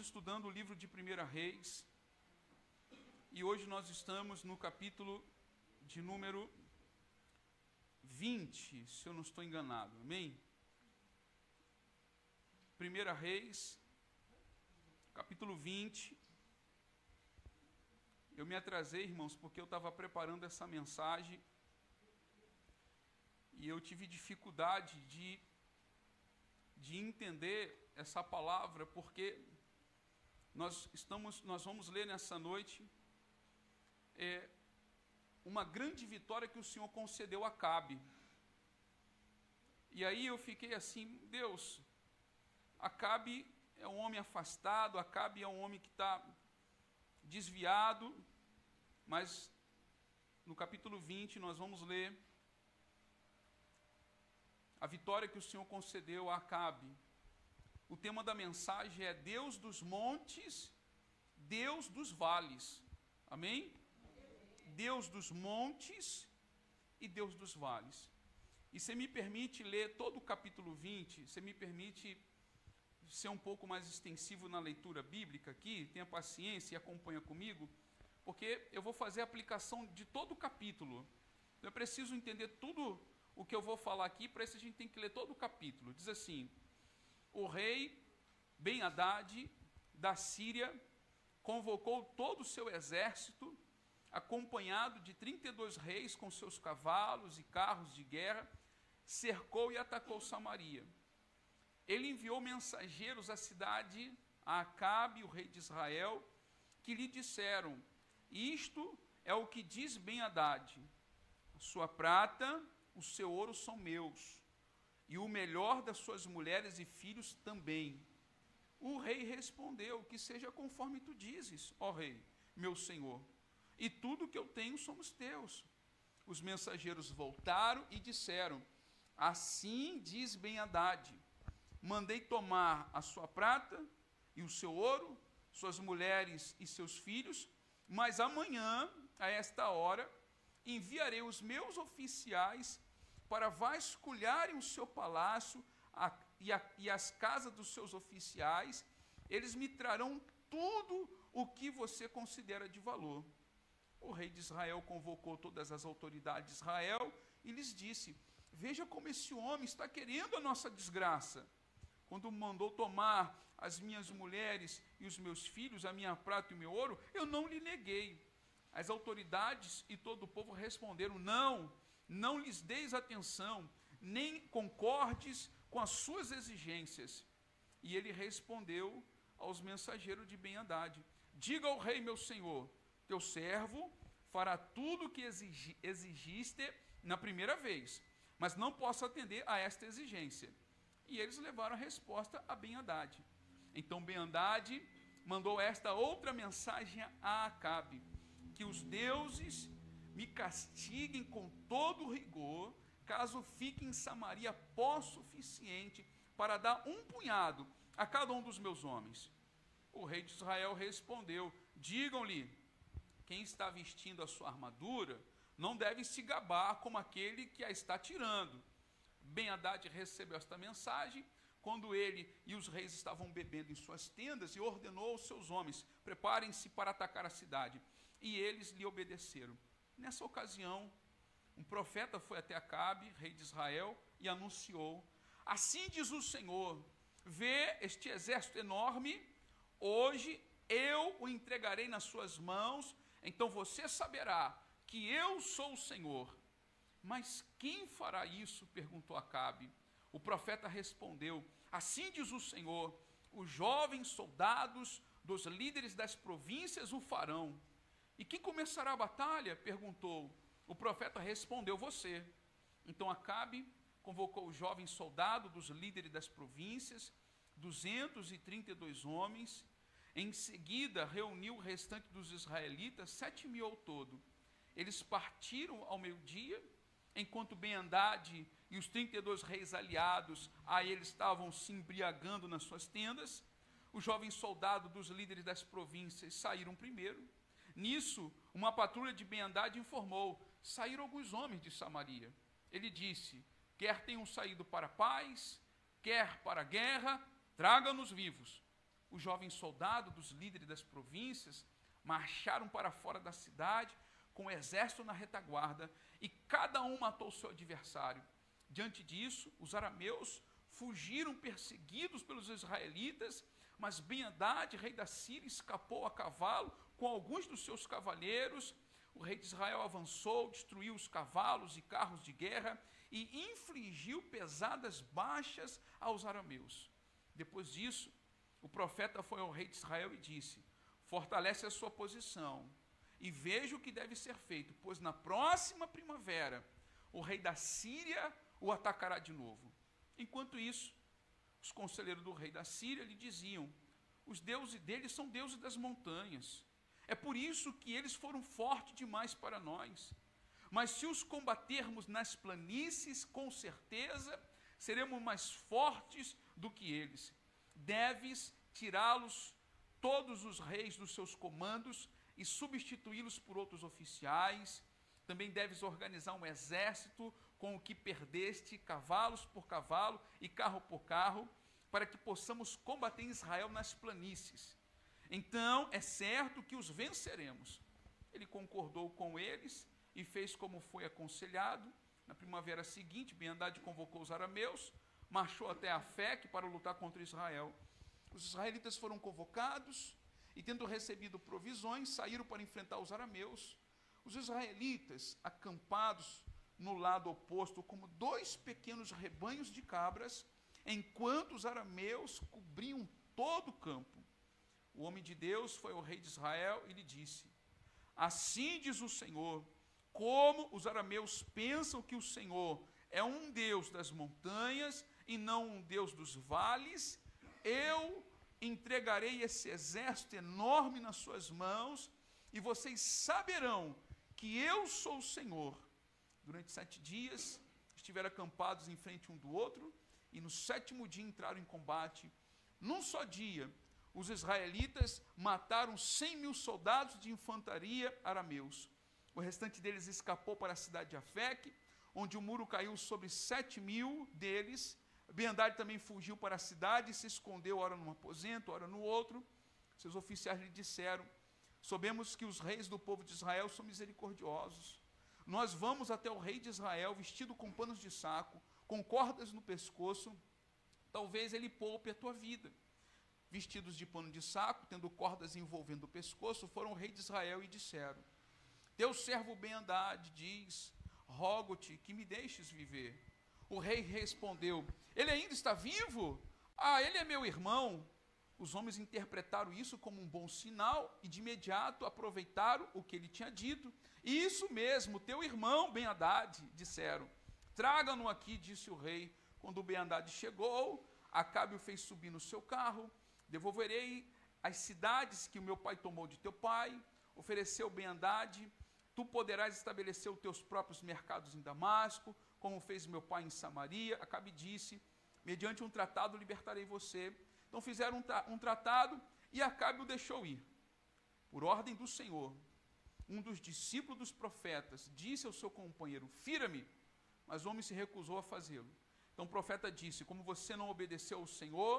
Estudando o livro de 1 Reis, e hoje nós estamos no capítulo de número 20, se eu não estou enganado, amém? 1 Reis, capítulo 20. Eu me atrasei, irmãos, porque eu estava preparando essa mensagem e eu tive dificuldade de entender essa palavra, porque nós vamos ler nessa noite uma grande vitória que o Senhor concedeu a Acabe. E aí eu fiquei assim, Deus, Acabe é um homem afastado, Acabe é um homem que está desviado, mas no capítulo 20 nós vamos ler a vitória que o Senhor concedeu a Acabe. O tema da mensagem é Deus dos montes, Deus dos vales. Amém? Deus dos montes e Deus dos vales. E você me permite ler todo o capítulo 20, você me permite ser um pouco mais extensivo na leitura bíblica aqui, tenha paciência e acompanha comigo, porque eu vou fazer a aplicação de todo o capítulo. Eu preciso entender tudo o que eu vou falar aqui, para isso a gente tem que ler todo o capítulo. Diz assim: o rei Ben-Hadad da Síria convocou todo o seu exército, acompanhado de 32 reis com seus cavalos e carros de guerra, cercou e atacou Samaria. Ele enviou mensageiros à cidade, a Acabe, o rei de Israel, que lhe disseram: isto é o que diz Ben-Hadad, a sua prata, o seu ouro são meus, e o melhor das suas mulheres e filhos também. O rei respondeu: que seja conforme tu dizes, ó rei, meu senhor, e tudo que eu tenho somos teus. Os mensageiros voltaram e disseram: assim diz Ben-Hadad, mandei tomar a sua prata e o seu ouro, suas mulheres e seus filhos, mas amanhã, a esta hora, enviarei os meus oficiais para vasculharem o seu palácio e as casas dos seus oficiais. Eles me trarão tudo o que você considera de valor. O rei de Israel convocou todas as autoridades de Israel e lhes disse: veja como esse homem está querendo a nossa desgraça. Quando mandou tomar as minhas mulheres e os meus filhos, a minha prata e o meu ouro, eu não lhe neguei. As autoridades e todo o povo responderam: não lhes deis atenção, nem concordes com as suas exigências. E ele respondeu aos mensageiros de Ben-Hadad: diga ao rei, meu senhor, teu servo fará tudo o que exigiste na primeira vez, mas não posso atender a esta exigência. E eles levaram a resposta a Ben-Hadad. Então Ben-Hadad mandou esta outra mensagem a Acabe: que os deuses me castiguem com todo rigor, caso fique em Samaria pó suficiente para dar um punhado a cada um dos meus homens. O rei de Israel respondeu: digam-lhe, quem está vestindo a sua armadura não deve se gabar como aquele que a está tirando. Ben-Hadad recebeu esta mensagem quando ele e os reis estavam bebendo em suas tendas, e ordenou aos seus homens: preparem-se para atacar a cidade. E eles lhe obedeceram. Nessa ocasião, um profeta foi até Acabe, rei de Israel, e anunciou: assim diz o Senhor, vê este exército enorme, hoje eu o entregarei nas suas mãos, então você saberá que eu sou o Senhor. Mas quem fará isso? Perguntou Acabe. O profeta respondeu: assim diz o Senhor, os jovens soldados dos líderes das províncias o farão. E quem começará a batalha? Perguntou. O profeta respondeu: você. Então Acabe convocou o jovem soldado dos líderes das províncias, 232 homens. Em seguida reuniu o restante dos israelitas, 7.000 ao todo. Eles partiram ao meio-dia, enquanto Ben-Hadad e os 32 reis aliados a ele estavam se embriagando nas suas tendas. Os jovens soldados dos líderes das províncias saíram primeiro. Nisso, uma patrulha de Ben-Hadad informou: saíram alguns homens de Samaria. Ele disse: quer tenham saído para a paz, quer para a guerra, traga-nos vivos. os jovens soldados dos líderes das províncias marcharam para fora da cidade, com o exército na retaguarda, e cada um matou seu adversário. Diante disso, os arameus fugiram perseguidos pelos israelitas, mas Ben-Hadad, rei da Síria, escapou a cavalo com alguns dos seus cavaleiros. O rei de Israel avançou, destruiu os cavalos e carros de guerra e infligiu pesadas baixas aos arameus. Depois disso, o profeta foi ao rei de Israel e disse: fortalece a sua posição e veja o que deve ser feito, pois na próxima primavera o rei da Síria o atacará de novo. Enquanto isso, os conselheiros do rei da Síria lhe diziam: os deuses deles são deuses das montanhas. É por isso que eles foram fortes demais para nós. Mas se os combatermos nas planícies, com certeza seremos mais fortes do que eles. Deves tirá-los, todos os reis dos seus comandos, e substituí-los por outros oficiais. Também deves organizar um exército com o que perdeste, cavalos por cavalo e carro por carro, para que possamos combater Israel nas planícies. Então é certo que os venceremos. Ele concordou com eles e fez como foi aconselhado. Na primavera seguinte, Ben-Hadad convocou os arameus, marchou até Afeque para lutar contra Israel. Os israelitas foram convocados e, tendo recebido provisões, saíram para enfrentar os arameus. Os israelitas, acampados no lado oposto, como dois pequenos rebanhos de cabras, enquanto os arameus cobriam todo o campo. O homem de Deus foi ao rei de Israel e lhe disse: assim diz o Senhor, como os arameus pensam que o Senhor é um Deus das montanhas e não um Deus dos vales, eu entregarei esse exército enorme nas suas mãos, e vocês saberão que eu sou o Senhor. Durante 7 dias estiveram acampados em frente um do outro, e no 7º dia entraram em combate. Num só dia, os israelitas mataram 100.000 soldados de infantaria arameus. O restante deles escapou para a cidade de Afeque, onde o muro caiu sobre 7.000 deles. Ben-Hadad também fugiu para a cidade e se escondeu, ora num aposento, ora no outro. Seus oficiais lhe disseram: sabemos que os reis do povo de Israel são misericordiosos. Nós vamos até o rei de Israel, vestido com panos de saco, com cordas no pescoço, talvez ele poupe a tua vida. Vestidos de pano de saco, tendo cordas envolvendo o pescoço, foram ao rei de Israel e disseram: teu servo Ben-Hadad diz: rogo-te que me deixes viver. O rei respondeu: ele ainda está vivo? Ah, ele é meu irmão. Os homens interpretaram isso como um bom sinal e de imediato aproveitaram o que ele tinha dito. Isso mesmo, teu irmão Ben-Hadad, disseram. Traga-no aqui, disse o rei. Quando Ben-Hadad chegou, Acabe o fez subir no seu carro. Devolverei as cidades que o meu pai tomou de teu pai. Ofereceu Ben-Hadad: tu poderás estabelecer os teus próprios mercados em Damasco, como fez meu pai em Samaria. Acabe disse: mediante um tratado libertarei você. Então fizeram um tratado e Acabe o deixou ir. Por ordem do Senhor, um dos discípulos dos profetas disse ao seu companheiro: fira-me, mas o homem se recusou a fazê-lo. Então o profeta disse: como você não obedeceu ao Senhor,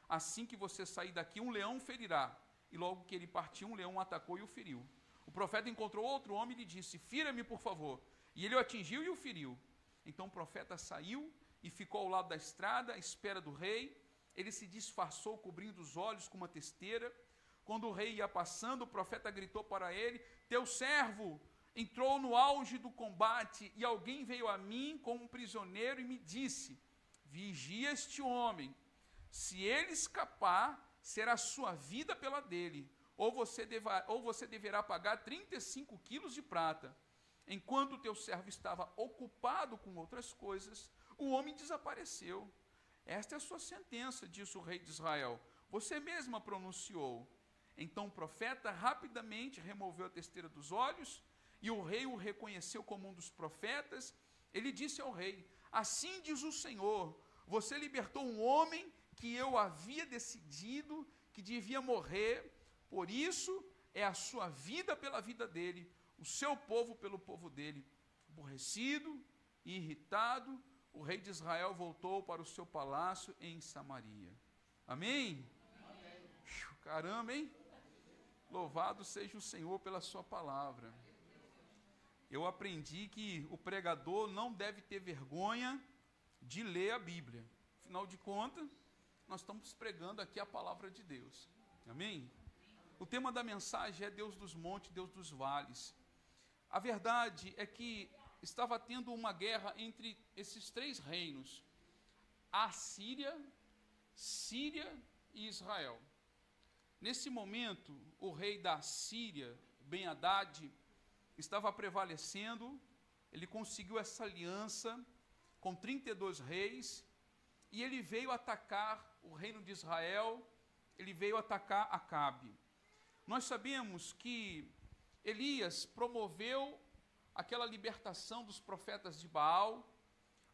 assim que você sair daqui, um leão ferirá. E logo que ele partiu, um leão o atacou e o feriu. O profeta encontrou outro homem e lhe disse: fira-me, por favor. E ele o atingiu e o feriu. Então o profeta saiu e ficou ao lado da estrada, à espera do rei. Ele se disfarçou, cobrindo os olhos com uma testeira. Quando o rei ia passando, o profeta gritou para ele: teu servo entrou no auge do combate, e alguém veio a mim como um prisioneiro e me disse: vigia este homem. Se ele escapar, será sua vida pela dele, ou você deverá pagar 35 quilos de prata. Enquanto o teu servo estava ocupado com outras coisas, o homem desapareceu. Esta é a sua sentença, disse o rei de Israel. Você mesma pronunciou. Então o profeta rapidamente removeu a testeira dos olhos, e o rei o reconheceu como um dos profetas. Ele disse ao rei: assim diz o Senhor, você libertou um homem que eu havia decidido que devia morrer, por isso é a sua vida pela vida dele, o seu povo pelo povo dele. Aborrecido e irritado, o rei de Israel voltou para o seu palácio em Samaria. Amém? Amém. Caramba, hein? Louvado seja o Senhor pela sua palavra. Eu aprendi que o pregador não deve ter vergonha de ler a Bíblia. Afinal de contas, nós estamos pregando aqui a palavra de Deus. Amém? O tema da mensagem é Deus dos montes, Deus dos vales. A verdade é que estava tendo uma guerra entre esses três reinos: a Síria, Síria e Israel. Nesse momento, o rei da Síria, Ben-Hadad, estava prevalecendo. Ele conseguiu essa aliança com 32 reis e ele veio atacar o reino de Israel, ele veio atacar Acabe. Nós sabemos que Elias promoveu aquela libertação dos profetas de Baal.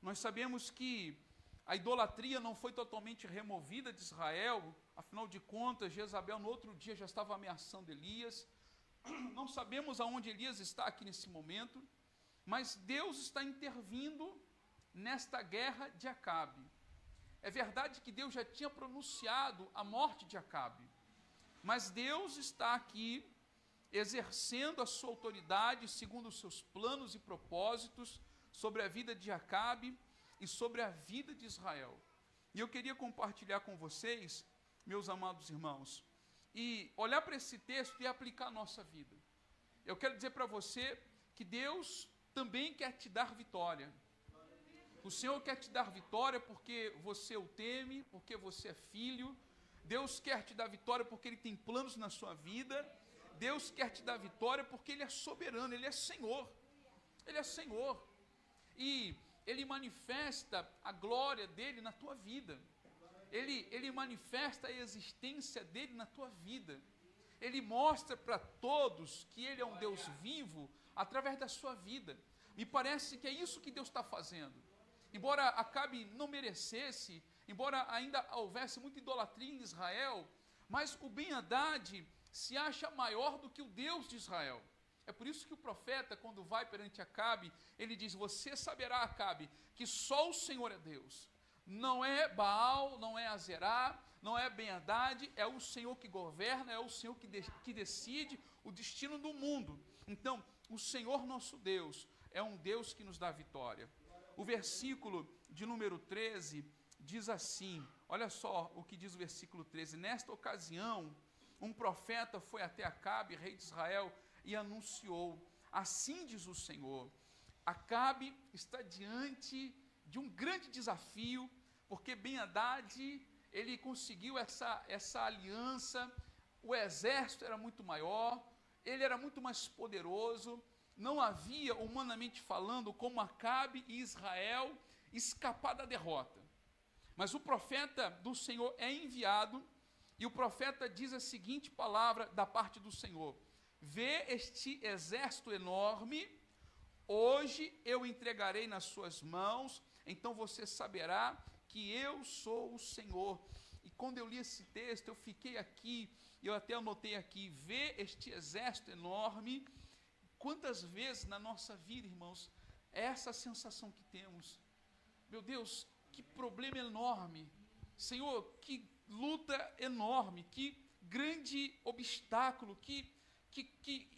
Nós sabemos que a idolatria não foi totalmente removida de Israel. Afinal de contas, Jezabel no outro dia já estava ameaçando Elias. Não sabemos aonde Elias está aqui nesse momento, mas Deus está intervindo nesta guerra de Acabe. É verdade que Deus já tinha pronunciado a morte de Acabe, mas Deus está aqui exercendo a sua autoridade segundo os seus planos e propósitos sobre a vida de Acabe e sobre a vida de Israel. E eu queria compartilhar com vocês, meus amados irmãos, e olhar para esse texto e aplicar a nossa vida. Eu quero dizer para você que Deus também quer te dar vitória. O Senhor quer te dar vitória porque você o teme, porque você é filho. Deus quer te dar vitória porque Ele tem planos na sua vida. Deus quer te dar vitória porque Ele é soberano, Ele é Senhor. Ele é Senhor. E Ele manifesta a glória dEle na tua vida. Ele manifesta a existência dEle na tua vida. Ele mostra para todos que Ele é um Deus vivo através da sua vida. Me parece que é isso que Deus está fazendo. Embora Acabe não merecesse, embora ainda houvesse muita idolatria em Israel, mas o Ben-Hadad se acha maior do que o Deus de Israel. É por isso que o profeta, quando vai perante Acabe, ele diz: você saberá, Acabe, que só o Senhor é Deus. Não é Baal, não é Azerá, não é Ben-Hadad, é o Senhor que governa, é o Senhor que decide o destino do mundo. Então, o Senhor nosso Deus é um Deus que nos dá vitória. O versículo de número 13 diz assim, olha só o que diz o versículo 13: nesta ocasião, um profeta foi até Acabe, rei de Israel, e anunciou: assim diz o Senhor, Acabe está diante de um grande desafio, porque Ben-Hadad, ele conseguiu essa aliança, o exército era muito maior, ele era muito mais poderoso. Não havia, humanamente falando, como Acabe e Israel escapar da derrota. Mas o profeta do Senhor é enviado, e o profeta diz a seguinte palavra da parte do Senhor: vê este exército enorme, hoje eu entregarei nas suas mãos, então você saberá que eu sou o Senhor. E quando eu li esse texto, eu fiquei aqui, eu até anotei aqui: vê este exército enorme. Quantas vezes na nossa vida, irmãos, é essa a sensação que temos? Meu Deus, que problema enorme. Senhor, que luta enorme, que grande obstáculo, que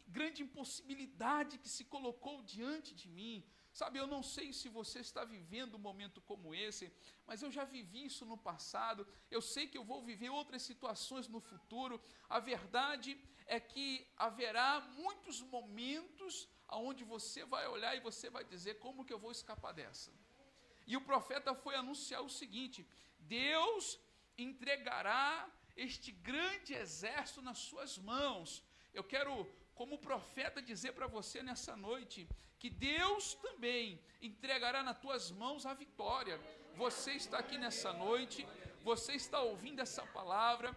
grande impossibilidade que se colocou diante de mim. Sabe, eu não sei se você está vivendo um momento como esse, mas eu já vivi isso no passado, eu sei que eu vou viver outras situações no futuro. A verdade é que haverá muitos momentos onde você vai olhar e você vai dizer: como que eu vou escapar dessa? E o profeta foi anunciar o seguinte: Deus entregará este grande exército nas suas mãos. Eu quero, como profeta, dizer para você nessa noite que Deus também entregará nas tuas mãos a vitória. Você está aqui nessa noite, você está ouvindo essa palavra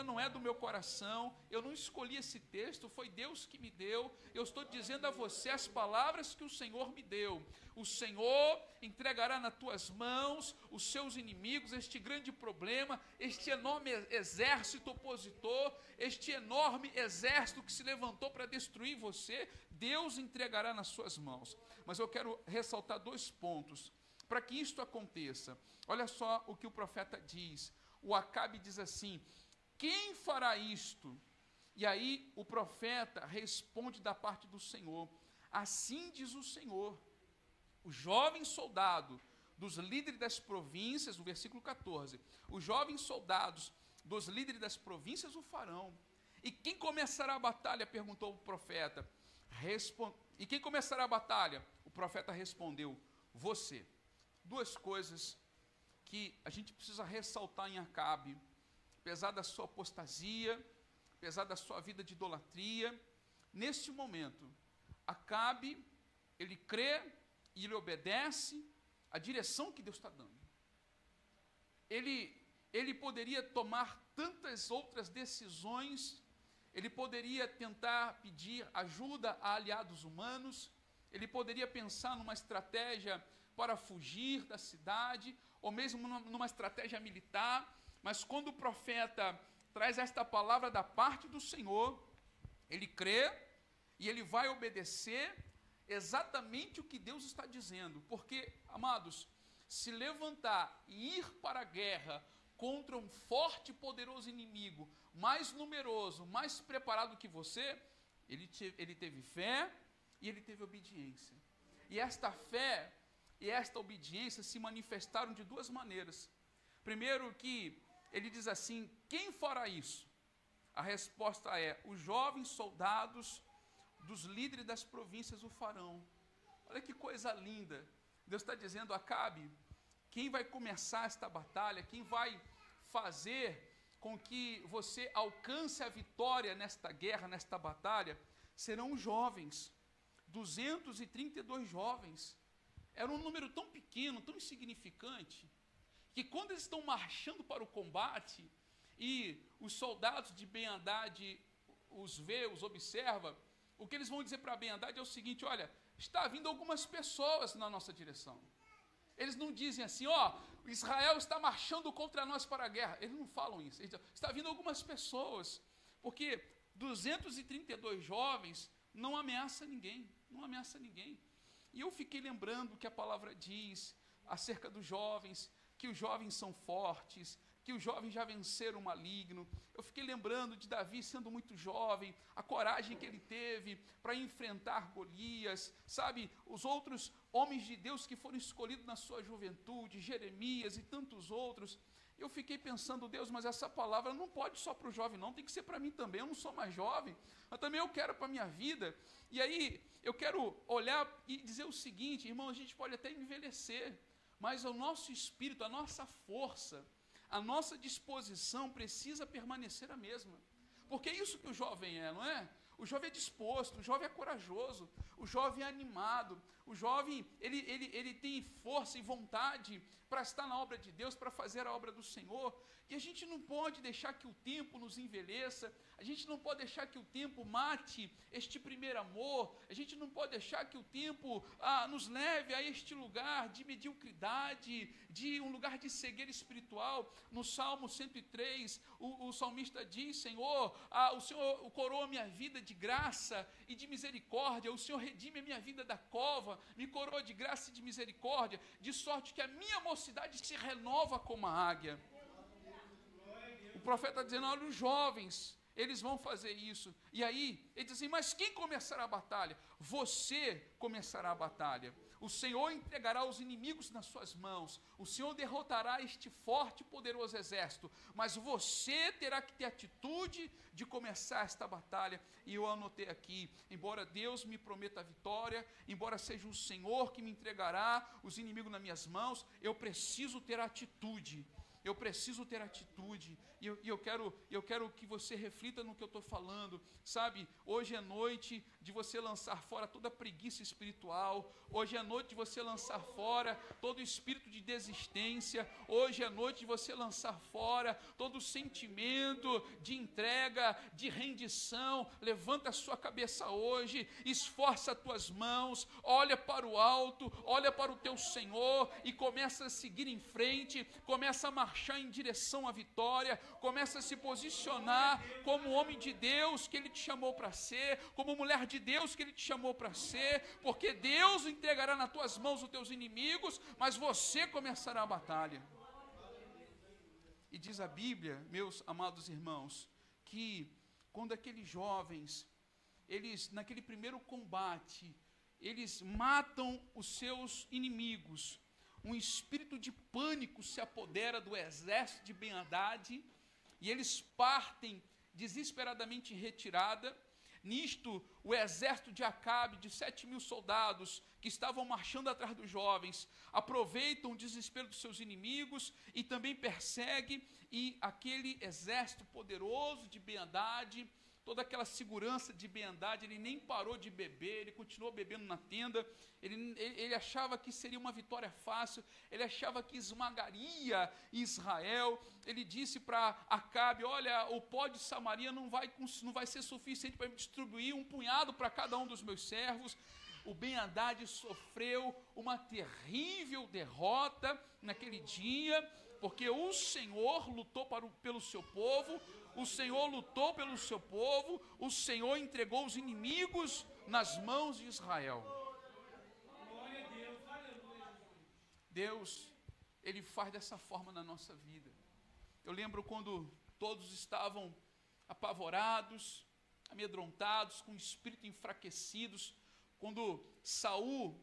não é do meu coração, eu não escolhi esse texto, foi Deus que me deu. Eu estou dizendo a você as palavras que o Senhor me deu. O Senhor entregará nas tuas mãos os seus inimigos, este grande problema, este enorme exército opositor, este enorme exército que se levantou para destruir você. Deus entregará nas suas mãos. Mas eu quero ressaltar 2 pontos para que isto aconteça. Olha só o que o profeta diz. O Acabe diz assim: quem fará isto? E aí o profeta responde da parte do Senhor: assim diz o Senhor, os jovens soldados dos líderes das províncias, no versículo 14, os jovens soldados dos líderes das províncias o farão. E quem começará a batalha? Perguntou o profeta. E quem começará a batalha? O profeta respondeu: você. Duas coisas que a gente precisa ressaltar em Acabe, apesar da sua apostasia, apesar da sua vida de idolatria. Neste momento, Acabe, ele crê e ele obedece a direção que Deus está dando. Ele poderia tomar tantas outras decisões, ele poderia tentar pedir ajuda a aliados humanos, ele poderia pensar numa estratégia para fugir da cidade, ou mesmo numa estratégia militar, mas quando o profeta traz esta palavra da parte do Senhor, ele crê e ele vai obedecer exatamente o que Deus está dizendo, porque, amados, se levantar e ir para a guerra contra um forte e poderoso inimigo, mais numeroso, mais preparado que você, ele teve fé e ele teve obediência. E esta fé e esta obediência se manifestaram de duas maneiras. Primeiro que ele diz assim: quem fará isso? A resposta é: os jovens soldados dos líderes das províncias o farão. Olha que coisa linda. Deus está dizendo: Acabe, quem vai começar esta batalha, quem vai fazer com que você alcance a vitória nesta guerra, nesta batalha, serão os jovens. 232 jovens. Era um número tão pequeno, tão insignificante, que quando eles estão marchando para o combate, e os soldados de Ben-Hadad os vê, os observa, o que eles vão dizer para Ben-Hadad é o seguinte: olha, está vindo algumas pessoas na nossa direção. Eles não dizem assim: ó, Israel está marchando contra nós para a guerra. Eles não falam isso. Eles dizem: está vindo algumas pessoas, porque 232 jovens não ameaça ninguém, não ameaça ninguém. E eu fiquei lembrando que a palavra diz acerca dos jovens, que os jovens são fortes, que os jovens já venceram o maligno. Eu fiquei lembrando de Davi sendo muito jovem, a coragem que ele teve para enfrentar Golias, sabe, os outros homens de Deus que foram escolhidos na sua juventude, Jeremias e tantos outros. Eu fiquei pensando: Deus, mas essa palavra não pode só para o jovem não, tem que ser para mim também. Eu não sou mais jovem, mas também eu quero para a minha vida. E aí eu quero olhar e dizer o seguinte: irmão, a gente pode até envelhecer, mas o nosso espírito, a nossa força, a nossa disposição precisa permanecer a mesma. Porque é isso que o jovem é, não é? O jovem é disposto, o jovem é corajoso, o jovem é animado, o jovem, ele tem força e vontade para estar na obra de Deus, para fazer a obra do Senhor. E a gente não pode deixar que o tempo nos envelheça, a gente não pode deixar que o tempo mate este primeiro amor, a gente não pode deixar que o tempo nos leve a este lugar de mediocridade, de um lugar de cegueira espiritual. No Salmo 103, o salmista diz: Senhor, o Senhor coroa minha vida de graça e de misericórdia, o Senhor redime a minha vida da cova, me coroa de graça e de misericórdia, de sorte que a minha mocidade se renova como a águia. O profeta está dizendo: olha, os jovens, eles vão fazer isso. E aí, ele diz assim: mas quem começará a batalha? Você começará a batalha. O Senhor entregará os inimigos nas suas mãos. O Senhor derrotará este forte e poderoso exército. Mas você terá que ter atitude de começar esta batalha. E eu anotei aqui: embora Deus me prometa a vitória, embora seja o Senhor que me entregará os inimigos nas minhas mãos, eu preciso ter atitude. Eu preciso ter atitude, e eu quero que você reflita no que eu estou falando, sabe? Hoje é noite de você lançar fora toda a preguiça espiritual, hoje é noite de você lançar fora todo o espírito de desistência, hoje é noite de você lançar fora todo o sentimento de entrega, de rendição. Levanta a sua cabeça hoje, esforça as tuas mãos, olha para o alto, olha para o teu Senhor e começa a seguir em frente, começa a marchar em direção à vitória, começa a se posicionar como homem de Deus que Ele te chamou para ser, como mulher de Deus que Ele te chamou para ser, porque Deus entregará nas tuas mãos os teus inimigos, mas você começará a batalha. E diz a Bíblia, meus amados irmãos, que quando aqueles jovens, eles, naquele primeiro combate, eles matam os seus inimigos, um espírito de pânico se apodera do exército de Ben-Hadad, e eles partem desesperadamente em retirada. Nisto, o exército de Acabe, de 7.000 soldados, que estavam marchando atrás dos jovens, aproveitam o desespero dos seus inimigos e também perseguem, e aquele exército poderoso de Ben-Hadad, toda aquela segurança de Ben-Hadad, ele nem parou de beber, ele continuou bebendo na tenda, ele achava que seria uma vitória fácil, ele achava que esmagaria Israel. Ele disse para Acabe: olha, o pó de Samaria não vai ser suficiente para distribuir um punhado para cada um dos meus servos. O Ben-Hadad sofreu uma terrível derrota naquele dia, porque o Senhor lutou pelo seu povo, o Senhor lutou pelo seu povo, o Senhor entregou os inimigos nas mãos de Israel. Deus, Ele faz dessa forma na nossa vida. Eu lembro quando todos estavam apavorados, amedrontados, com o espírito enfraquecidos, quando Saul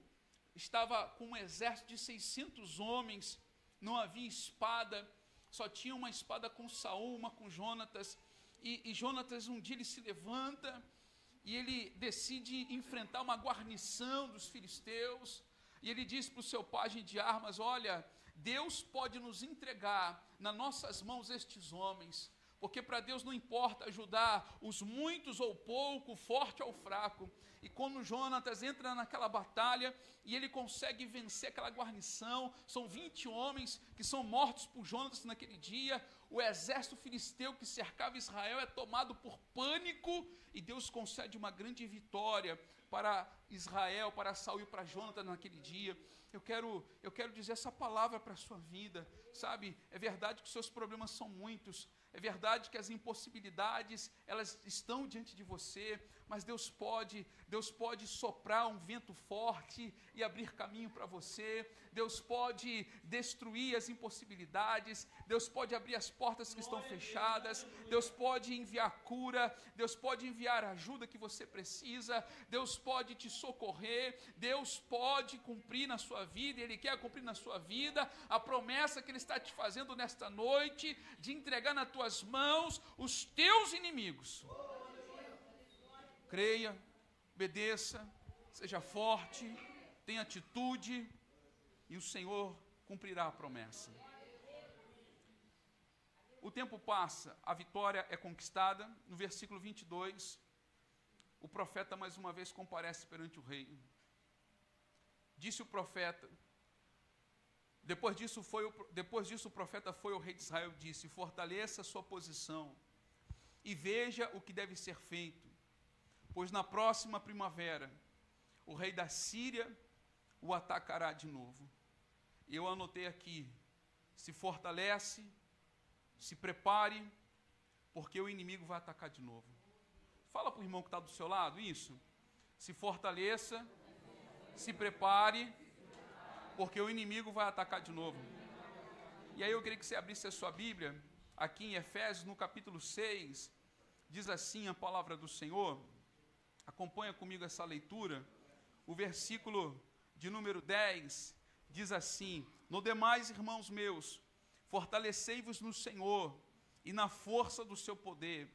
estava com um exército de 600 homens, não havia espada, só tinha uma espada com Saul, uma com Jonatas, e Jonatas um dia ele se levanta, e ele decide enfrentar uma guarnição dos filisteus, e ele diz para o seu pajem de armas: olha, Deus pode nos entregar nas nossas mãos estes homens, porque para Deus não importa ajudar os muitos ou pouco, o forte ou fraco. E quando Jonatas entra naquela batalha e ele consegue vencer aquela guarnição, são 20 homens que são mortos por Jonatas naquele dia. O exército filisteu que cercava Israel é tomado por pânico e Deus concede uma grande vitória para Israel, para Saul e para Jonatas naquele dia. Eu quero dizer essa palavra para a sua vida, sabe? É verdade que os seus problemas são muitos, é verdade que as impossibilidades, elas estão diante de você, mas Deus pode soprar um vento forte e abrir caminho para você. Deus pode destruir as impossibilidades, Deus pode abrir as portas que estão fechadas, Deus pode enviar cura, Deus pode enviar a ajuda que você precisa, Deus pode te socorrer, Deus pode cumprir na sua vida, Ele quer cumprir na sua vida a promessa que Ele está te fazendo nesta noite, de entregar nas tuas mãos os teus inimigos. Creia, obedeça, seja forte, tenha atitude, e o Senhor cumprirá a promessa. O tempo passa, a vitória é conquistada. No versículo 22, o profeta mais uma vez comparece perante o rei. Disse o profeta, depois disso o profeta foi ao rei de Israel e disse: fortaleça a sua posição e veja o que deve ser feito, pois na próxima primavera o rei da Síria o atacará de novo. Eu anotei aqui: se fortalece, se prepare, porque o inimigo vai atacar de novo. Fala para o irmão que está do seu lado isso. Se fortaleça, se prepare, porque o inimigo vai atacar de novo. E aí eu queria que você abrisse a sua Bíblia, aqui em Efésios, no capítulo 6, diz assim a palavra do Senhor. Acompanha comigo essa leitura. O versículo de número 10 diz assim: no demais, irmãos meus, fortalecei-vos no Senhor e na força do seu poder,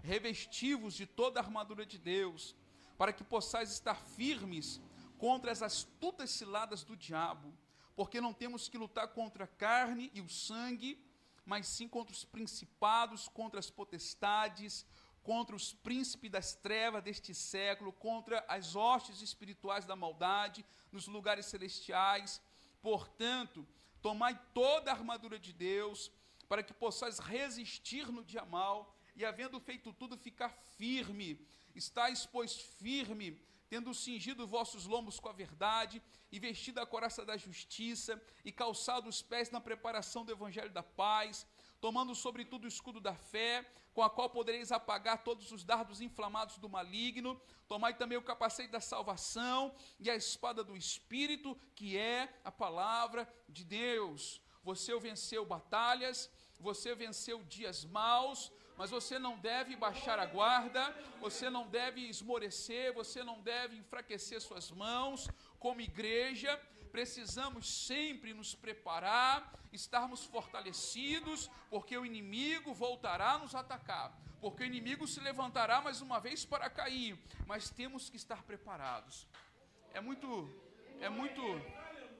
revesti-vos de toda a armadura de Deus, para que possais estar firmes contra as astutas ciladas do diabo, porque não temos que lutar contra a carne e o sangue, mas sim contra os principados, contra as potestades, contra os príncipes das trevas deste século, contra as hostes espirituais da maldade nos lugares celestiais. Portanto, tomai toda a armadura de Deus, para que possais resistir no dia mau, e havendo feito tudo, ficar firme. Estais, pois, firme, tendo cingido vossos lombos com a verdade, e vestido a couraça da justiça, e calçado os pés na preparação do evangelho da paz, tomando sobretudo o escudo da fé, com a qual podereis apagar todos os dardos inflamados do maligno. Tomai também o capacete da salvação e a espada do Espírito, que é a palavra de Deus. Você venceu batalhas, você venceu dias maus, mas você não deve baixar a guarda, você não deve esmorecer, você não deve enfraquecer suas mãos. Como igreja, precisamos sempre nos preparar, estarmos fortalecidos, porque o inimigo voltará a nos atacar, porque o inimigo se levantará mais uma vez para cair, mas temos que estar preparados.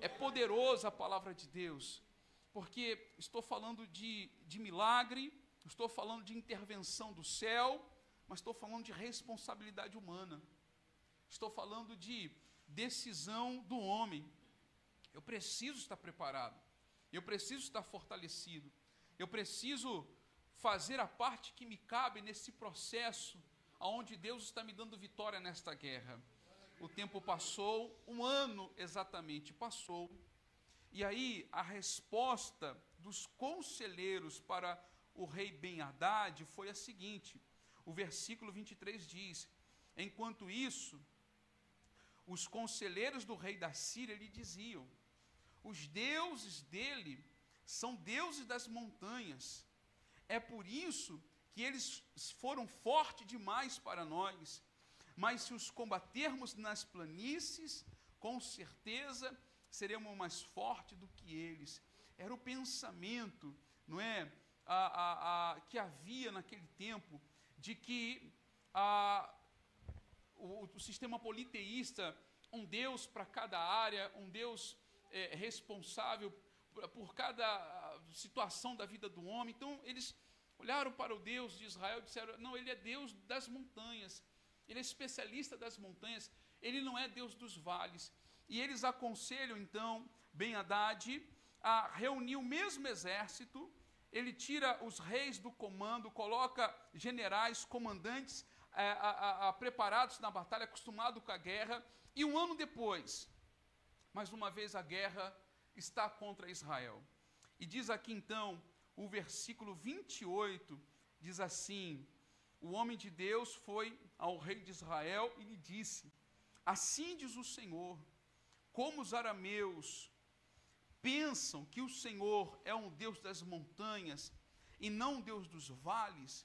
É poderosa a palavra de Deus, porque estou falando de milagre, estou falando de intervenção do céu, mas estou falando de responsabilidade humana, estou falando de decisão do homem. Eu preciso estar preparado, eu preciso estar fortalecido, eu preciso fazer a parte que me cabe nesse processo, onde Deus está me dando vitória nesta guerra. O tempo passou, um ano exatamente passou, e aí a resposta dos conselheiros para o rei Ben-Hadad foi a seguinte, o versículo 23 diz: enquanto isso, os conselheiros do rei da Síria lhe diziam: os deuses dele são deuses das montanhas, é por isso que eles foram fortes demais para nós, mas se os combatermos nas planícies, com certeza seremos mais fortes do que eles. Era o pensamento, não é, que havia naquele tempo, de que o sistema politeísta, um Deus para cada área, um Deus responsável por cada situação da vida do homem. Então eles olharam para o Deus de Israel e disseram: não, ele é Deus das montanhas, ele é especialista das montanhas, ele não é Deus dos vales. E eles aconselham então Ben-Hadad a reunir o mesmo exército. Ele tira os reis do comando, coloca generais, comandantes preparados na batalha, acostumados com a guerra, e um ano depois, mais uma vez a guerra está contra Israel. E diz aqui então, o versículo 28, diz assim: o homem de Deus foi ao rei de Israel e lhe disse: assim diz o Senhor, como os arameus pensam que o Senhor é um Deus das montanhas e não um Deus dos vales,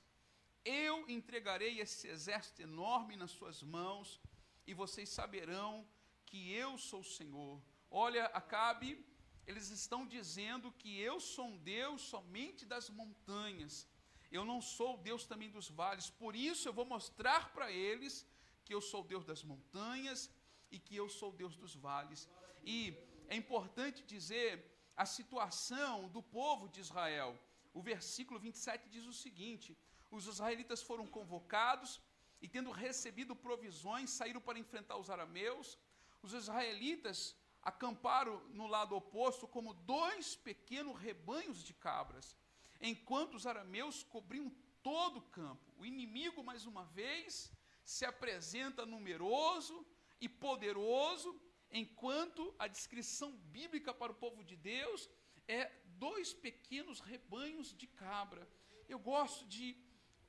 eu entregarei esse exército enorme nas suas mãos, e vocês saberão que eu sou o Senhor. Olha, Acabe, eles estão dizendo que eu sou um Deus somente das montanhas, eu não sou o Deus também dos vales, por isso eu vou mostrar para eles que eu sou o Deus das montanhas e que eu sou o Deus dos vales. E é importante dizer a situação do povo de Israel. O versículo 27 diz o seguinte: os israelitas foram convocados e, tendo recebido provisões, saíram para enfrentar os arameus. Os israelitas acamparam no lado oposto como 2 pequenos rebanhos de cabras, enquanto os arameus cobriam todo o campo. O inimigo, mais uma vez, se apresenta numeroso e poderoso, enquanto a descrição bíblica para o povo de Deus é 2 pequenos rebanhos de cabra. Eu gosto de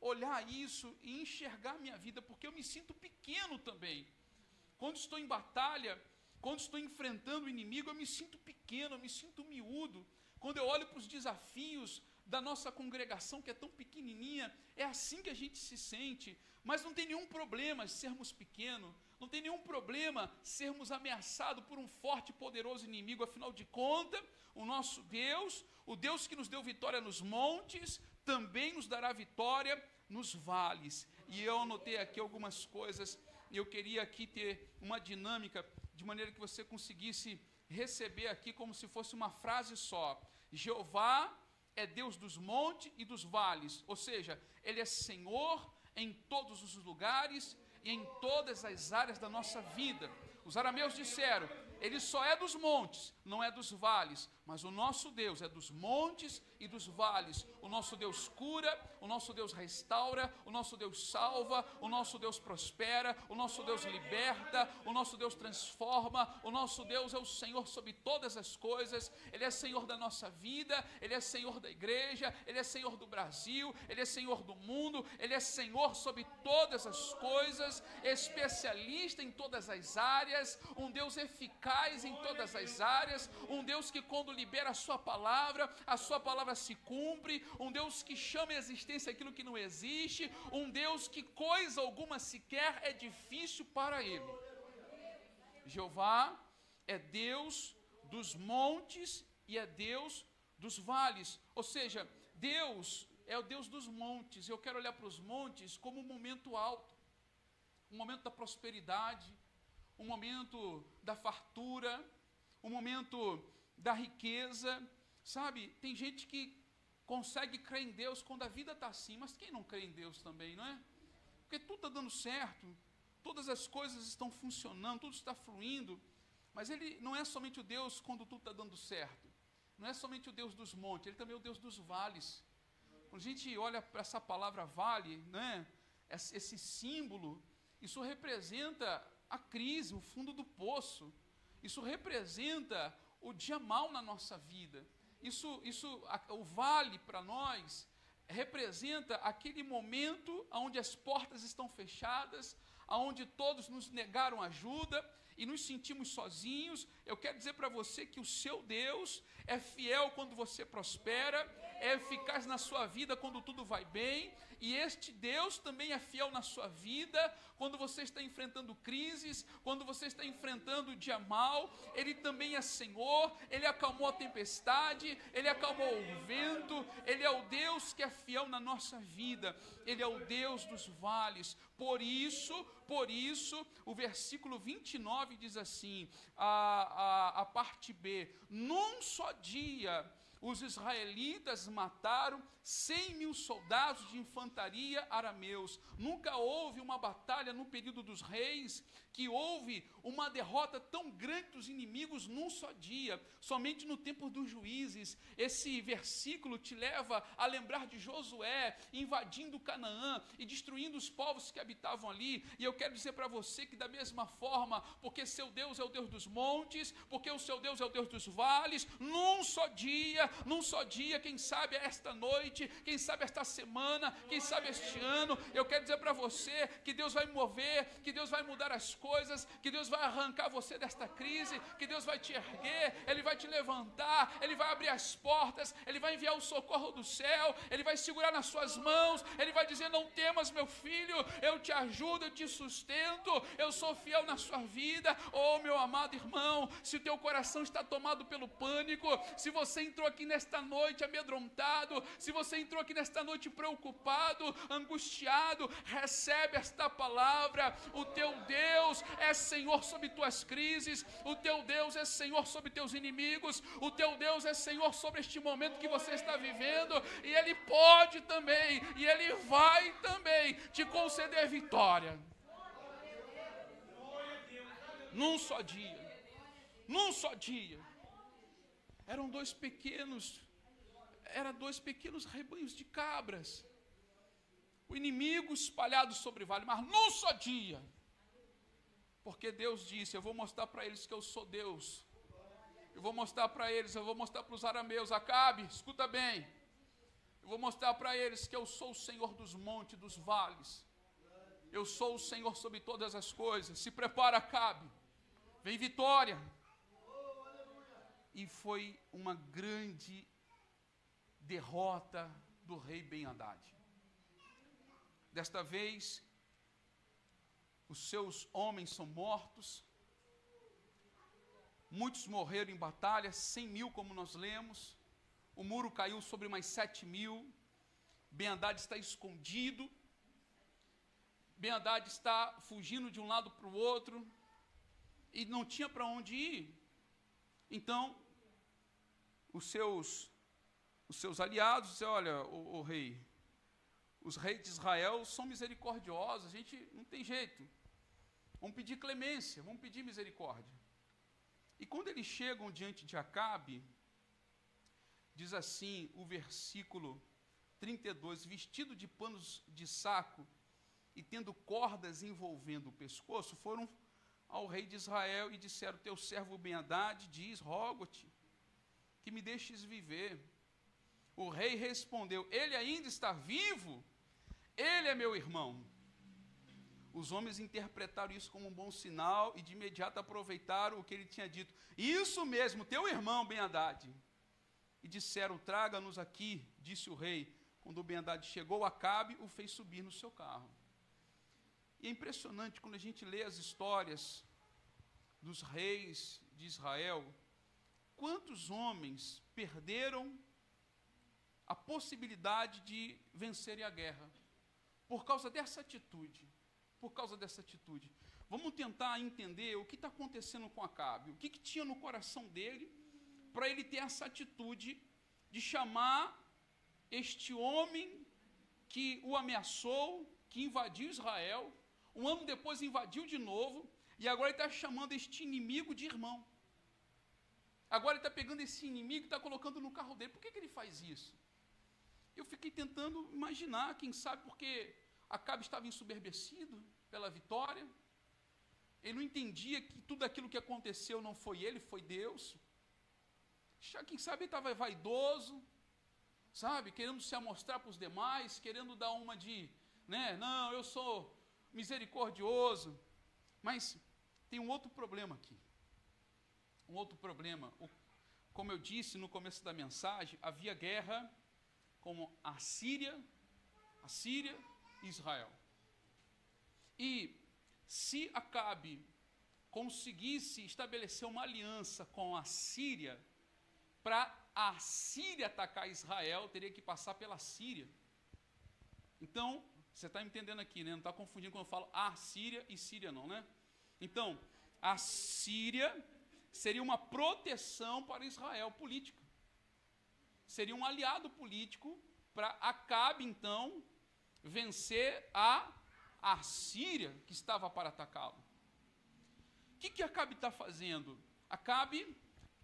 olhar isso e enxergar minha vida, porque eu me sinto pequeno também. Quando estou em batalha, quando estou enfrentando o inimigo, eu me sinto pequeno, eu me sinto miúdo. Quando eu olho para os desafios da nossa congregação, que é tão pequenininha, é assim que a gente se sente. Mas não tem nenhum problema sermos pequenos, não tem nenhum problema sermos ameaçados por um forte e poderoso inimigo. Afinal de contas, o nosso Deus, o Deus que nos deu vitória nos montes, também nos dará vitória nos vales. E eu anotei aqui algumas coisas, e eu queria aqui ter uma dinâmica, de maneira que você conseguisse receber aqui como se fosse uma frase só. Jeová é Deus dos montes e dos vales, ou seja, Ele é Senhor em todos os lugares e em todas as áreas da nossa vida. Os arameus disseram: Ele só é dos montes, não é dos vales, mas o nosso Deus é dos montes e dos vales. O nosso Deus cura, o nosso Deus restaura, o nosso Deus salva, o nosso Deus prospera, o nosso Deus liberta, o nosso Deus transforma, o nosso Deus é o Senhor sobre todas as coisas. Ele é Senhor da nossa vida, Ele é Senhor da igreja, Ele é Senhor do Brasil, Ele é Senhor do mundo, Ele é Senhor sobre todas as coisas, especialista em todas as áreas, um Deus eficaz eficaz em todas as áreas, um Deus que quando libera a sua palavra se cumpre, um Deus que chama à existência aquilo que não existe, um Deus que coisa alguma sequer é difícil para ele. Jeová é Deus dos montes e é Deus dos vales, ou seja, Deus é o Deus dos montes. Eu quero olhar para os montes como um momento alto, um momento da prosperidade, um momento da fartura, um momento da riqueza, sabe? Tem gente que consegue crer em Deus quando a vida está assim, mas quem não crê em Deus também, não é? Porque tudo está dando certo, todas as coisas estão funcionando, tudo está fluindo, mas Ele não é somente o Deus quando tudo está dando certo, não é somente o Deus dos montes, Ele também é o Deus dos vales. Quando a gente olha para essa palavra vale, né, esse símbolo, isso representa a crise, o fundo do poço, isso representa o dia mau na nossa vida, o vale para nós representa aquele momento onde as portas estão fechadas, onde todos nos negaram ajuda e nos sentimos sozinhos. Eu quero dizer para você que o seu Deus é fiel quando você prospera, é eficaz na sua vida quando tudo vai bem, e este Deus também é fiel na sua vida quando você está enfrentando crises, quando você está enfrentando o dia mau. Ele também é Senhor, Ele acalmou a tempestade, Ele acalmou o vento, Ele é o Deus que é fiel na nossa vida, Ele é o Deus dos vales. Por isso, o versículo 29 diz assim, a parte B: num só dia os israelitas mataram 100.000 soldados de infantaria arameus. Nunca houve uma batalha no período dos reis que houve uma derrota tão grande dos inimigos num só dia, somente no tempo dos juízes. Esse versículo te leva a lembrar de Josué invadindo Canaã e destruindo os povos que habitavam ali. E eu quero dizer para você que da mesma forma, porque seu Deus é o Deus dos montes, porque o seu Deus é o Deus dos vales, num só dia, quem sabe esta noite, quem sabe esta semana, quem sabe este ano, eu quero dizer para você que Deus vai mover, que Deus vai mudar as coisas, que Deus vai arrancar você desta crise, que Deus vai te erguer, Ele vai te levantar, Ele vai abrir as portas, Ele vai enviar o socorro do céu, Ele vai segurar nas suas mãos, Ele vai dizer: não temas, meu filho, eu te ajudo, eu te sustento, eu sou fiel na sua vida. Oh, meu amado irmão, se o teu coração está tomado pelo pânico, se você entrou aqui nesta noite amedrontado, se você entrou aqui nesta noite preocupado, angustiado, recebe esta palavra. O teu Deus é Senhor sobre tuas crises, o teu Deus é Senhor sobre teus inimigos, o teu Deus é Senhor sobre este momento que você está vivendo, e Ele pode também, e Ele vai também te conceder vitória. Num só dia, eram dois pequenos rebanhos de cabras, o inimigo espalhado sobre o vale, mas num só dia, porque Deus disse: eu vou mostrar para eles que eu sou Deus, eu vou mostrar para os arameus: Acabe, escuta bem, eu vou mostrar para eles que eu sou o Senhor dos montes, dos vales, eu sou o Senhor sobre todas as coisas. Se prepara, Acabe, vem vitória. E foi uma grande derrota do rei Ben-Hadad. Desta vez, os seus homens são mortos, muitos morreram em batalha, 100.000 como nós lemos, o muro caiu sobre mais 7.000, Ben-Hadad está escondido, Ben-Hadad está fugindo de um lado para o outro, e não tinha para onde ir. Então, os seus aliados disseram: olha, o rei, os reis de Israel são misericordiosos, a gente não tem jeito, vamos pedir clemência, vamos pedir misericórdia. E quando eles chegam diante de Acabe, diz assim o versículo 32, vestido de panos de saco e tendo cordas envolvendo o pescoço, foram ao rei de Israel e disseram: teu servo Ben-Hadad diz, rogo-te que me deixes viver. O rei respondeu: ele ainda está vivo? Ele é meu irmão. Os homens interpretaram isso como um bom sinal e de imediato aproveitaram o que ele tinha dito. Isso mesmo, teu irmão Ben-Hadad. E disseram, traga-nos aqui, disse o rei. Quando Ben-Hadad chegou, Acabe o fez subir no seu carro. E é impressionante quando a gente lê as histórias dos reis de Israel, quantos homens perderam a possibilidade de vencerem a guerra por causa dessa atitude. Por causa dessa atitude. Vamos tentar entender o que está acontecendo com Acabe, o que tinha no coração dele, para ele ter essa atitude de chamar este homem que o ameaçou, que invadiu Israel, um ano depois invadiu de novo, e agora ele está chamando este inimigo de irmão. Agora ele está pegando esse inimigo e está colocando no carro dele. Por que ele faz isso? Eu fiquei tentando imaginar, quem sabe porque Acabe estava ensoberbecido pela vitória, ele não entendia que tudo aquilo que aconteceu não foi ele, foi Deus. Quem sabe ele estava vaidoso, sabe, querendo se amostrar para os demais, querendo dar uma de, né, não, eu sou misericordioso. Mas tem um outro problema aqui. Um outro problema. Como eu disse no começo da mensagem, havia guerra com a Síria e Israel. E se Acabe conseguisse estabelecer uma aliança com a Síria, para a Síria atacar Israel, teria que passar pela Síria. Então, você está me entendendo aqui, né? Não está confundindo quando eu falo a Síria e Síria não, né? Então, a Síria seria uma proteção para Israel política. Seria um aliado político para Acabe, então, vencer a Síria que estava para atacá-lo. O que Acabe está fazendo? Acabe,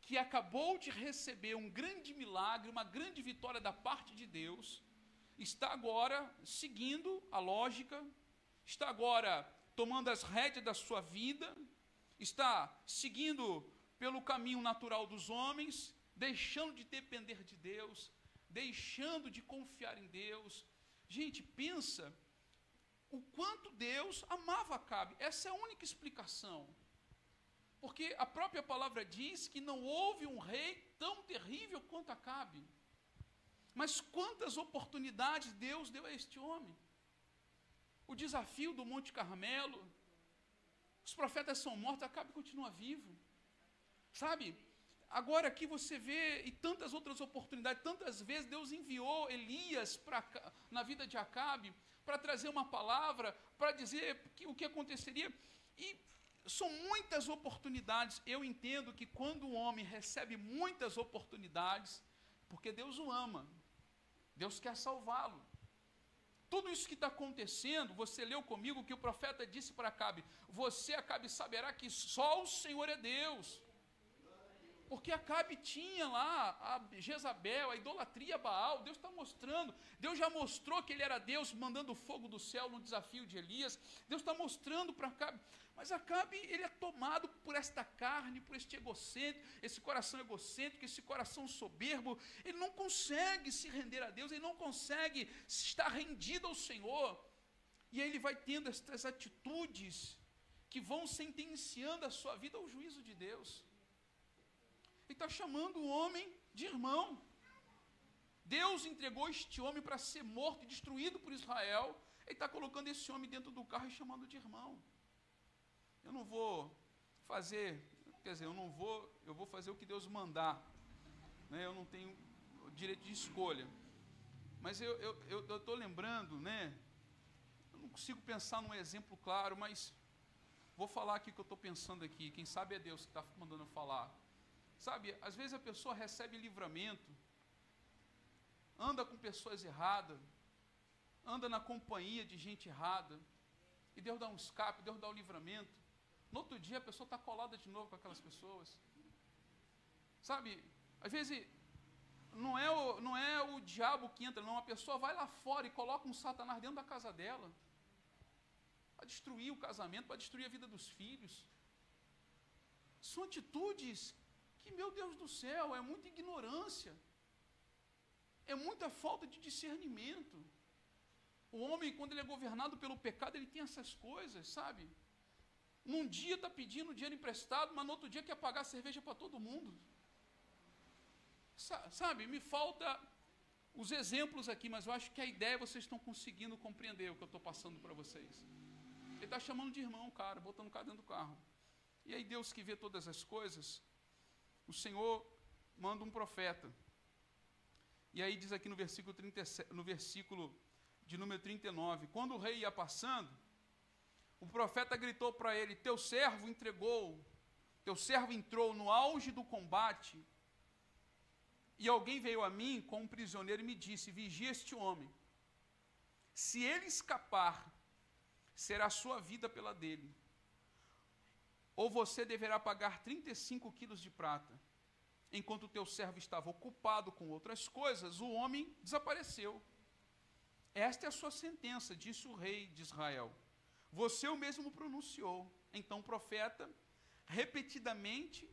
que acabou de receber um grande milagre, uma grande vitória da parte de Deus, está agora seguindo a lógica, está agora tomando as rédeas da sua vida, está seguindo pelo caminho natural dos homens, deixando de depender de Deus, deixando de confiar em Deus. Gente, pensa o quanto Deus amava Acabe. Essa é a única explicação. Porque a própria palavra diz que não houve um rei tão terrível quanto Acabe. Mas quantas oportunidades Deus deu a este homem? O desafio do Monte Carmelo, os profetas são mortos, Acabe continua vivo. Sabe? Agora aqui você vê, e tantas outras oportunidades, tantas vezes Deus enviou Elias na vida de Acabe, para trazer uma palavra, para dizer o que aconteceria. E são muitas oportunidades. Eu entendo que quando um homem recebe muitas oportunidades, porque Deus o ama, Deus quer salvá-lo. Tudo isso que está acontecendo, você leu comigo que o profeta disse para Acabe, você, Acabe, saberá que só o Senhor é Deus. Porque Acabe tinha lá a Jezabel, a idolatria a Baal. Deus está mostrando, Deus já mostrou que ele era Deus, mandando fogo do céu no desafio de Elias. Deus está mostrando para Acabe, mas Acabe, ele é tomado por esta carne, por este egocêntrico, esse coração egocêntrico, esse coração soberbo. Ele não consegue se render a Deus, ele não consegue estar rendido ao Senhor. E aí ele vai tendo estas atitudes que vão sentenciando a sua vida ao juízo de Deus. Ele está chamando o homem de irmão. Deus entregou este homem para ser morto e destruído por Israel. Ele está colocando esse homem dentro do carro e chamando de irmão. Eu não vou fazer, eu vou fazer o que Deus mandar. Né? Eu não tenho o direito de escolha. Mas eu estou lembrando, né? Eu não consigo pensar num exemplo claro, mas vou falar aqui o que eu estou pensando aqui. Quem sabe é Deus que está mandando eu falar. Sabe, às vezes a pessoa recebe livramento, anda com pessoas erradas, anda na companhia de gente errada, e Deus dá um escape, Deus dá um livramento. No outro dia a pessoa está colada de novo com aquelas pessoas. Sabe, às vezes não é o diabo que entra, não, a pessoa vai lá fora e coloca um Satanás dentro da casa dela, para destruir o casamento, para destruir a vida dos filhos. São atitudes que, meu Deus do céu, é muita ignorância, é muita falta de discernimento. O homem, quando ele é governado pelo pecado, ele tem essas coisas, sabe? Num dia está pedindo dinheiro emprestado, mas no outro dia quer pagar cerveja para todo mundo. Sabe, me falta os exemplos aqui, mas eu acho que a ideia vocês estão conseguindo compreender o que eu estou passando para vocês. Ele está chamando de irmão, cara, botando o cara dentro do carro. E aí Deus que vê todas as coisas, o Senhor manda um profeta. E aí diz aqui no versículo 37, no versículo de número 39, quando o rei ia passando, o profeta gritou para ele, teu servo entrou no auge do combate, e alguém veio a mim com um prisioneiro e me disse, vigia este homem, se ele escapar, será a sua vida pela dele, ou você deverá pagar 35 quilos de prata. Enquanto o teu servo estava ocupado com outras coisas, o homem desapareceu. Esta é a sua sentença, disse o rei de Israel. Você o mesmo pronunciou. Então o profeta, rapidamente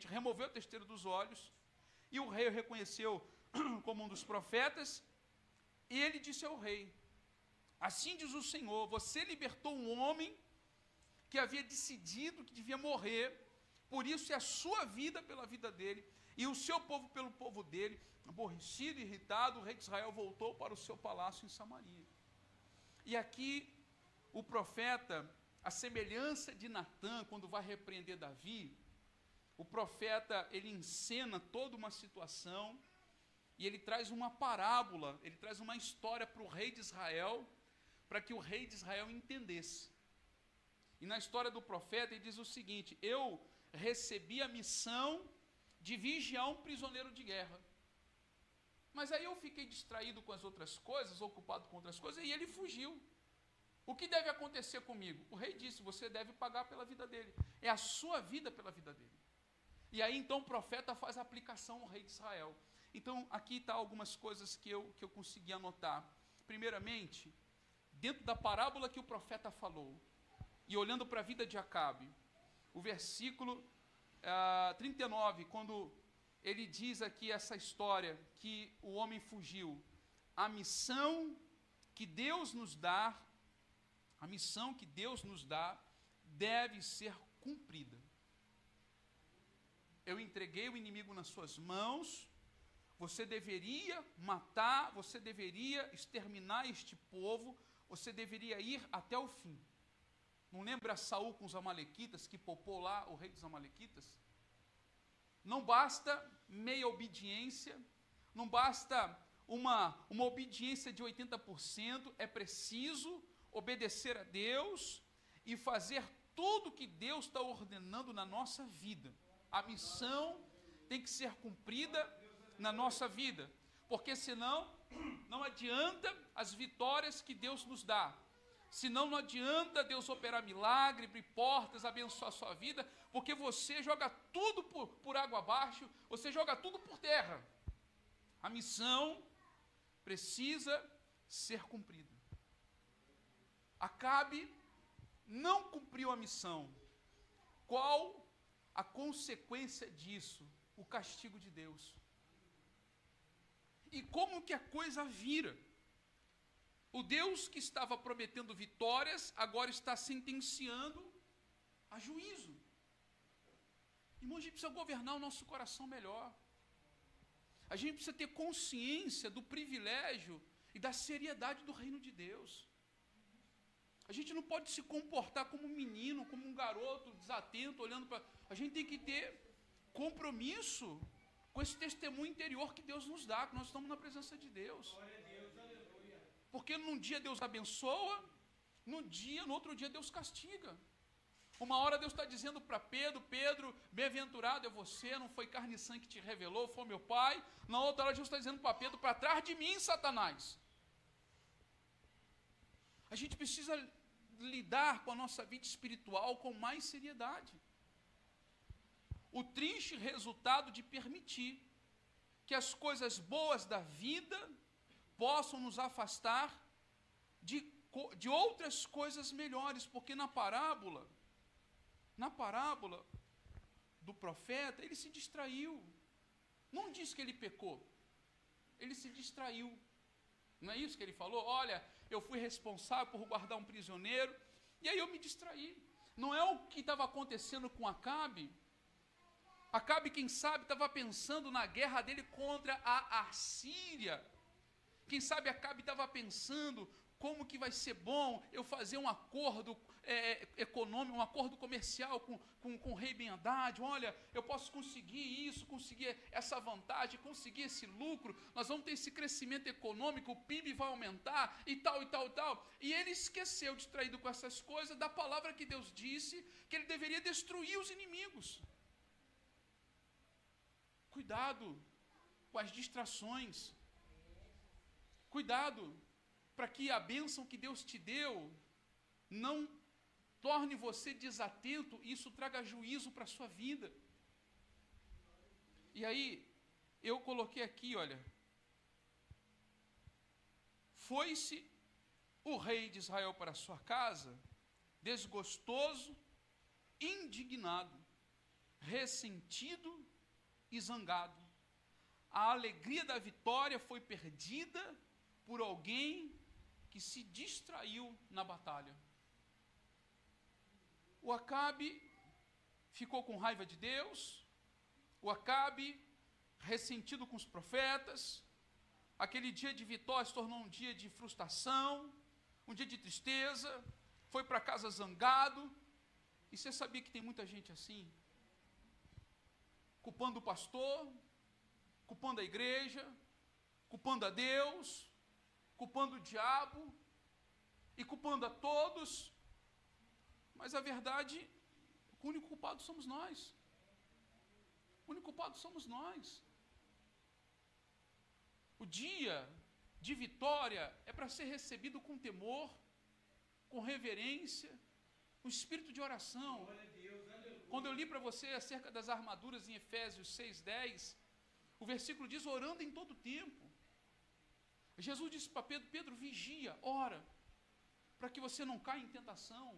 removeu a testeira dos olhos, e o rei o reconheceu como um dos profetas, e ele disse ao rei, assim diz o Senhor, você libertou um homem que havia decidido que devia morrer, por isso é a sua vida pela vida dele, e o seu povo pelo povo dele. Aborrecido e irritado, o rei de Israel voltou para o seu palácio em Samaria. E aqui o profeta, a semelhança de Natã, quando vai repreender Davi, o profeta, ele encena toda uma situação, e ele traz uma parábola, ele traz uma história para o rei de Israel, para que o rei de Israel entendesse. E na história do profeta, ele diz o seguinte, eu recebi a missão de vigiar um prisioneiro de guerra. Mas aí eu fiquei distraído com as outras coisas, ocupado com outras coisas, e ele fugiu. O que deve acontecer comigo? O rei disse, você deve pagar pela vida dele. É a sua vida pela vida dele. E aí então o profeta faz a aplicação ao rei de Israel. Então aqui está algumas coisas que eu consegui anotar. Primeiramente, dentro da parábola que o profeta falou, e olhando para a vida de Acabe, o versículo 39, quando ele diz aqui essa história, que o homem fugiu, a missão que Deus nos dá, deve ser cumprida. Eu entreguei o inimigo nas suas mãos, você deveria matar, você deveria exterminar este povo, você deveria ir até o fim. Não lembra Saul com os amalequitas, que poupou lá o rei dos amalequitas? Não basta meia obediência, não basta uma obediência de 80%, é preciso obedecer a Deus e fazer tudo que Deus está ordenando na nossa vida. A missão tem que ser cumprida na nossa vida, porque senão não adianta as vitórias que Deus nos dá. Senão não adianta Deus operar milagre, abrir portas, abençoar a sua vida, porque você joga tudo por água abaixo, você joga tudo por terra. A missão precisa ser cumprida. Acabe não cumpriu a missão. Qual a consequência disso? O castigo de Deus. E como que a coisa vira? O Deus que estava prometendo vitórias, agora está sentenciando a juízo. Irmão, a gente precisa governar o nosso coração melhor. A gente precisa ter consciência do privilégio e da seriedade do reino de Deus. A gente não pode se comportar como um menino, como um garoto desatento, olhando para... A gente tem que ter compromisso com esse testemunho interior que Deus nos dá, que nós estamos na presença de Deus. Porque num dia Deus abençoa, no outro dia Deus castiga. Uma hora Deus está dizendo para Pedro, bem-aventurado é você, não foi carne e sangue que te revelou, foi meu Pai. Na outra hora Deus está dizendo para Pedro, para trás de mim, Satanás. A gente precisa lidar com a nossa vida espiritual com mais seriedade. O triste resultado de permitir que as coisas boas da vida possam nos afastar de outras coisas melhores, porque na parábola do profeta, ele se distraiu. Não diz que ele pecou. ele se distraiu. Não é isso que ele falou? Olha, eu fui responsável por guardar um prisioneiro, e aí eu me distraí. Não é o que estava acontecendo com Acabe. Acabe, quem sabe, estava pensando na guerra dele contra a Assíria. Quem sabe Acabe estava pensando como que vai ser bom eu fazer um acordo econômico, um acordo comercial com o rei Ben-Hadad. Olha, eu posso conseguir isso, conseguir essa vantagem, conseguir esse lucro, nós vamos ter esse crescimento econômico, o PIB vai aumentar e tal, e tal, e tal. E ele esqueceu, distraído com essas coisas, da palavra que Deus disse, que ele deveria destruir os inimigos. Cuidado com as distrações. Cuidado para que a bênção que Deus te deu não torne você desatento e isso traga juízo para a sua vida. E aí, eu coloquei aqui, olha, foi-se o rei de Israel para sua casa, desgostoso, indignado, ressentido e zangado. A alegria da vitória foi perdida por alguém que se distraiu na batalha. O Acabe ficou com raiva de Deus, o Acabe ressentido com os profetas, aquele dia de vitória se tornou um dia de frustração, um dia de tristeza, foi para casa zangado. E você sabia que tem muita gente assim? Culpando o pastor, culpando a igreja, culpando a Deus, culpando o diabo e culpando a todos, mas a verdade, o único culpado somos nós. O único culpado somos nós. O dia de vitória é para ser recebido com temor, com reverência, com espírito de oração. Quando eu li para você acerca das armaduras em Efésios 6:10, o versículo diz: orando em todo tempo. Jesus disse para Pedro: Pedro, vigia, ora, para que você não caia em tentação.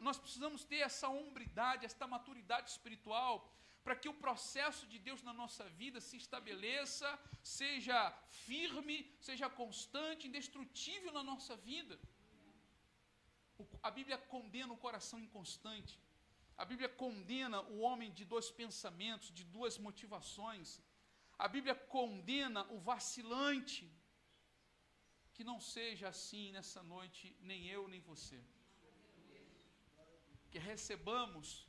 Nós precisamos ter essa hombridade, essa maturidade espiritual, para que o processo de Deus na nossa vida se estabeleça, seja firme, seja constante, indestrutível na nossa vida. A Bíblia condena o coração inconstante. A Bíblia condena o homem de dois pensamentos, de duas motivações. A Bíblia condena o vacilante. Que não seja assim nessa noite, nem eu, nem você. Que recebamos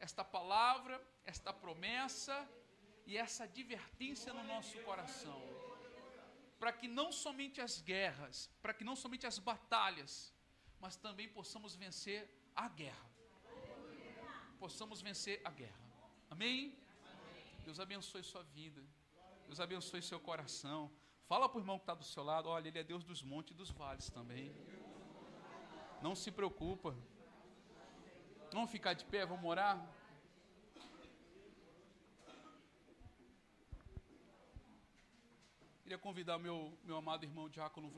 esta palavra, esta promessa e essa advertência no nosso coração. Para que não somente as guerras, para que não somente as batalhas, mas também possamos vencer a guerra. Possamos vencer a guerra. Amém? Deus abençoe sua vida. Deus abençoe seu coração. Fala para o irmão que está do seu lado: olha, Ele é Deus dos montes e dos vales também. Não se preocupa. Vamos ficar de pé, vamos orar? Queria convidar meu amado irmão Diácono Flamengo.